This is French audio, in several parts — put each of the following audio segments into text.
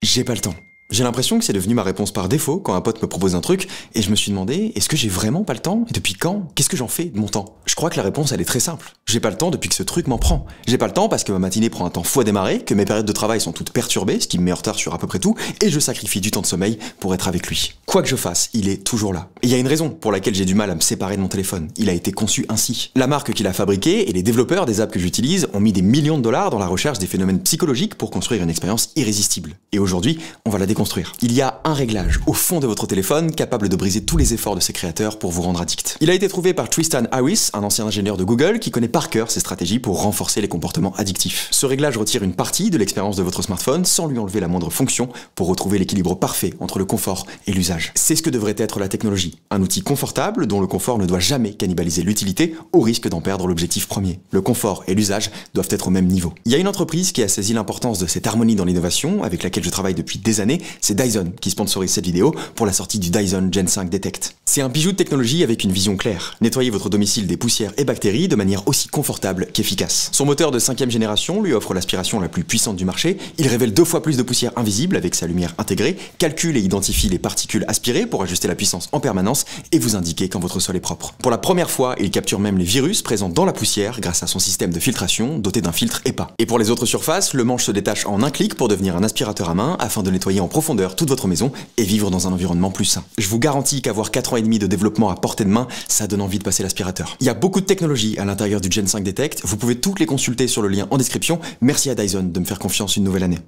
J'ai pas le temps. J'ai l'impression que c'est devenu ma réponse par défaut quand un pote me propose un truc, et je me suis demandé, est-ce que j'ai vraiment pas le temps? Et depuis quand? Qu'est-ce que j'en fais de mon temps? Je crois que la réponse elle est très simple. J'ai pas le temps depuis que ce truc m'en prend. J'ai pas le temps parce que ma matinée prend un temps fou à démarrer, que mes périodes de travail sont toutes perturbées, ce qui me met en retard sur à peu près tout, et je sacrifie du temps de sommeil pour être avec lui. Quoi que je fasse, il est toujours là. Et il y a une raison pour laquelle j'ai du mal à me séparer de mon téléphone. Il a été conçu ainsi. La marque qui l'a fabriqué et les développeurs des apps que j'utilise ont mis des millions de dollars dans la recherche des phénomènes psychologiques pour construire une expérience irrésistible. Et aujourd'hui, on va la déconstruire. Il y a un réglage au fond de votre téléphone capable de briser tous les efforts de ses créateurs pour vous rendre addict. Il a été trouvé par Tristan Harris, un ancien ingénieur de Google qui connaît par cœur ses stratégies pour renforcer les comportements addictifs. Ce réglage retire une partie de l'expérience de votre smartphone sans lui enlever la moindre fonction pour retrouver l'équilibre parfait entre le confort et l'usage. C'est ce que devrait être la technologie. Un outil confortable dont le confort ne doit jamais cannibaliser l'utilité au risque d'en perdre l'objectif premier. Le confort et l'usage doivent être au même niveau. Il y a une entreprise qui a saisi l'importance de cette harmonie dans l'innovation avec laquelle je travaille depuis des années, c'est Dyson qui sponsorise cette vidéo pour la sortie du Dyson Gen 5 Detect. C'est un bijou de technologie avec une vision claire. Nettoyer votre domicile des poussières et bactéries de manière aussi confortable qu'efficace. Son moteur de 5e génération lui offre l'aspiration la plus puissante du marché, il révèle 2 fois plus de poussière invisible avec sa lumière intégrée, calcule et identifie les particules aspirées pour ajuster la puissance en permanence et vous indiquer quand votre sol est propre. Pour la première fois, il capture même les virus présents dans la poussière grâce à son système de filtration doté d'un filtre HEPA. Et pour les autres surfaces, le manche se détache en un clic pour devenir un aspirateur à main afin de nettoyer en profondeur toute votre maison et vivre dans un environnement plus sain. Je vous garantis qu'avoir 4 ans et demi de développement à portée de main, ça donne envie de passer l'aspirateur. Il y a beaucoup de technologies à l'intérieur du Gen 5 Detect, vous pouvez toutes les consulter sur le lien en description. Merci à Dyson de me faire confiance une nouvelle année.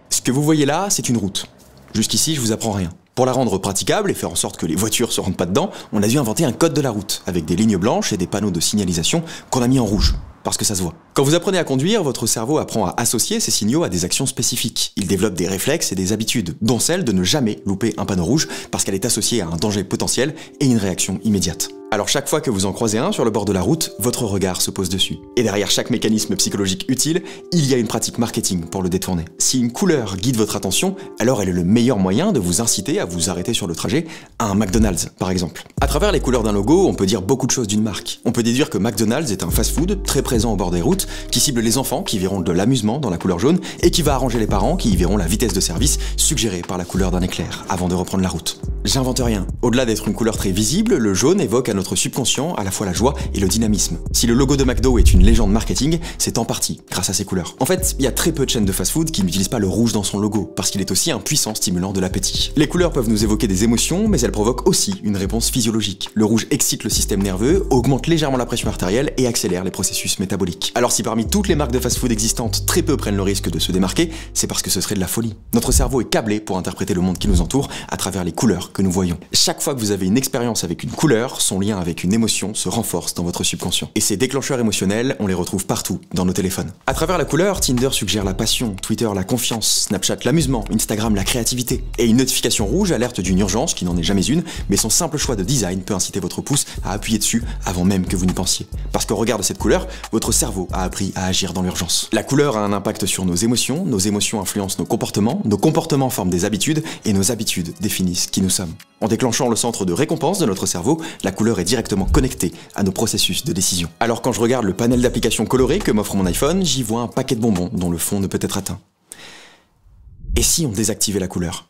Ce que vous voyez là, c'est une route. Jusqu'ici, je vous apprends rien. Pour la rendre praticable et faire en sorte que les voitures se rentrent pas dedans, on a dû inventer un code de la route, avec des lignes blanches et des panneaux de signalisation qu'on a mis en rouge. Parce que ça se voit. Quand vous apprenez à conduire, votre cerveau apprend à associer ces signaux à des actions spécifiques. Il développe des réflexes et des habitudes, dont celle de ne jamais louper un panneau rouge parce qu'elle est associée à un danger potentiel et une réaction immédiate. Alors chaque fois que vous en croisez un sur le bord de la route, votre regard se pose dessus. Et derrière chaque mécanisme psychologique utile, il y a une pratique marketing pour le détourner. Si une couleur guide votre attention, alors elle est le meilleur moyen de vous inciter à vous arrêter sur le trajet à un McDonald's, par exemple. À travers les couleurs d'un logo, on peut dire beaucoup de choses d'une marque. On peut déduire que McDonald's est un fast-food très présent au bord des routes, qui cible les enfants qui verront de l'amusement dans la couleur jaune, et qui va arranger les parents qui y verront la vitesse de service suggérée par la couleur d'un éclair, avant de reprendre la route. J'invente rien. Au-delà d'être une couleur très visible, le jaune évoque à notre subconscient à la fois la joie et le dynamisme. Si le logo de McDo est une légende marketing, c'est en partie grâce à ces couleurs. En fait, il y a très peu de chaînes de fast-food qui n'utilisent pas le rouge dans son logo, parce qu'il est aussi un puissant stimulant de l'appétit. Les couleurs peuvent nous évoquer des émotions, mais elles provoquent aussi une réponse physiologique. Le rouge excite le système nerveux, augmente légèrement la pression artérielle et accélère les processus métaboliques. Alors si parmi toutes les marques de fast-food existantes, très peu prennent le risque de se démarquer, c'est parce que ce serait de la folie. Notre cerveau est câblé pour interpréter le monde qui nous entoure à travers les couleurs que nous voyons. Chaque fois que vous avez une expérience avec une couleur, son lien avec une émotion se renforce dans votre subconscient. Et ces déclencheurs émotionnels, on les retrouve partout dans nos téléphones. À travers la couleur, Tinder suggère la passion, Twitter la confiance, Snapchat l'amusement, Instagram la créativité. Et une notification rouge alerte d'une urgence qui n'en est jamais une, mais son simple choix de design peut inciter votre pouce à appuyer dessus avant même que vous n'y pensiez. Parce qu'au regard de cette couleur, votre cerveau a appris à agir dans l'urgence. La couleur a un impact sur nos émotions influencent nos comportements forment des habitudes, et nos habitudes définissent qui nous sommes. En déclenchant le centre de récompense de notre cerveau, la couleur est directement connectée à nos processus de décision. Alors quand je regarde le panel d'applications colorées que m'offre mon iPhone, j'y vois un paquet de bonbons dont le fond ne peut être atteint. Et si on désactivait la couleur?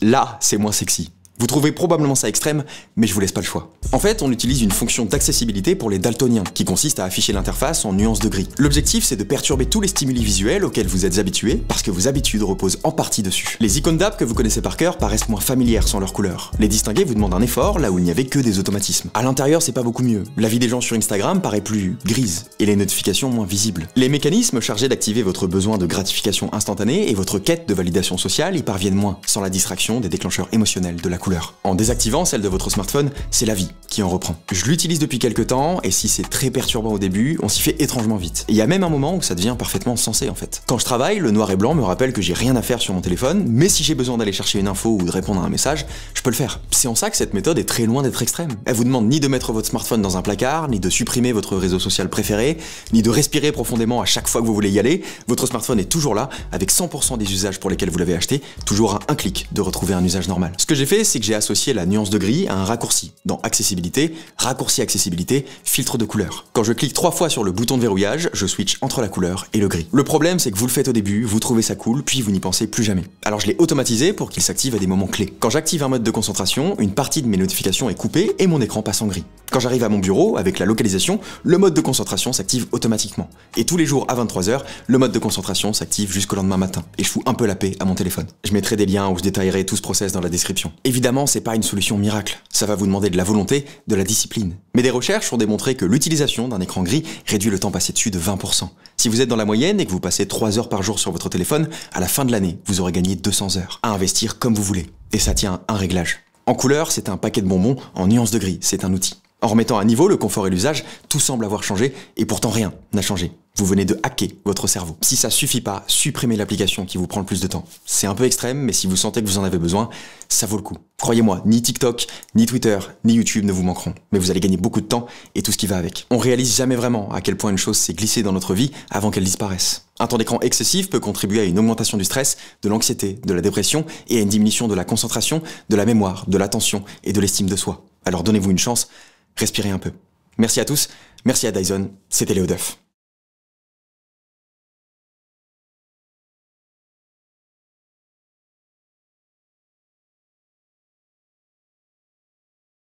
Là, c'est moins sexy. Vous trouvez probablement ça extrême, mais je vous laisse pas le choix. En fait, on utilise une fonction d'accessibilité pour les daltoniens, qui consiste à afficher l'interface en nuances de gris. L'objectif, c'est de perturber tous les stimuli visuels auxquels vous êtes habitués, parce que vos habitudes reposent en partie dessus. Les icônes d'app que vous connaissez par cœur paraissent moins familières sans leur couleur. Les distinguer vous demande un effort, là où il n'y avait que des automatismes. À l'intérieur, c'est pas beaucoup mieux. La vie des gens sur Instagram paraît plus grise, et les notifications moins visibles. Les mécanismes chargés d'activer votre besoin de gratification instantanée et votre quête de validation sociale y parviennent moins, sans la distraction des déclencheurs émotionnels de la couleur. En désactivant celle de votre smartphone, c'est la vie qui en reprend. Je l'utilise depuis quelques temps, et si c'est très perturbant au début, on s'y fait étrangement vite. Et il y a même un moment où ça devient parfaitement sensé en fait. Quand je travaille, le noir et blanc me rappelle que j'ai rien à faire sur mon téléphone, mais si j'ai besoin d'aller chercher une info ou de répondre à un message, je peux le faire. C'est en ça que cette méthode est très loin d'être extrême. Elle vous demande ni de mettre votre smartphone dans un placard, ni de supprimer votre réseau social préféré, ni de respirer profondément à chaque fois que vous voulez y aller. Votre smartphone est toujours là, avec 100% des usages pour lesquels vous l'avez acheté, toujours à un clic de retrouver un usage normal. Ce que j'ai fait, c'est c'est que j'ai associé la nuance de gris à un raccourci. Dans Accessibilité, raccourci accessibilité, filtre de couleur. Quand je clique 3 fois sur le bouton de verrouillage, je switch entre la couleur et le gris. Le problème, c'est que vous le faites au début, vous trouvez ça cool, puis vous n'y pensez plus jamais. Alors je l'ai automatisé pour qu'il s'active à des moments clés. Quand j'active un mode de concentration, une partie de mes notifications est coupée et mon écran passe en gris. Quand j'arrive à mon bureau, avec la localisation, le mode de concentration s'active automatiquement. Et tous les jours à 23h, le mode de concentration s'active jusqu'au lendemain matin. Et je fous un peu la paix à mon téléphone. Je mettrai des liens où je détaillerai tout ce process dans la description. Évidemment, c'est pas une solution miracle. Ça va vous demander de la volonté, de la discipline. Mais des recherches ont démontré que l'utilisation d'un écran gris réduit le temps passé dessus de 20%. Si vous êtes dans la moyenne et que vous passez 3 heures par jour sur votre téléphone, à la fin de l'année, vous aurez gagné 200 heures. À investir comme vous voulez. Et ça tient à un réglage. En couleur, c'est un paquet de bonbons. En nuance de gris, c'est un outil. En remettant à niveau le confort et l'usage, tout semble avoir changé, et pourtant rien n'a changé. Vous venez de hacker votre cerveau. Si ça suffit pas, supprimez l'application qui vous prend le plus de temps. C'est un peu extrême, mais si vous sentez que vous en avez besoin, ça vaut le coup. Croyez-moi, ni TikTok, ni Twitter, ni YouTube ne vous manqueront. Mais vous allez gagner beaucoup de temps et tout ce qui va avec. On réalise jamais vraiment à quel point une chose s'est glissée dans notre vie avant qu'elle disparaisse. Un temps d'écran excessif peut contribuer à une augmentation du stress, de l'anxiété, de la dépression et à une diminution de la concentration, de la mémoire, de l'attention et de l'estime de soi. Alors donnez-vous une chance, respirez un peu. Merci à tous, merci à Dyson, c'était Léo Duff.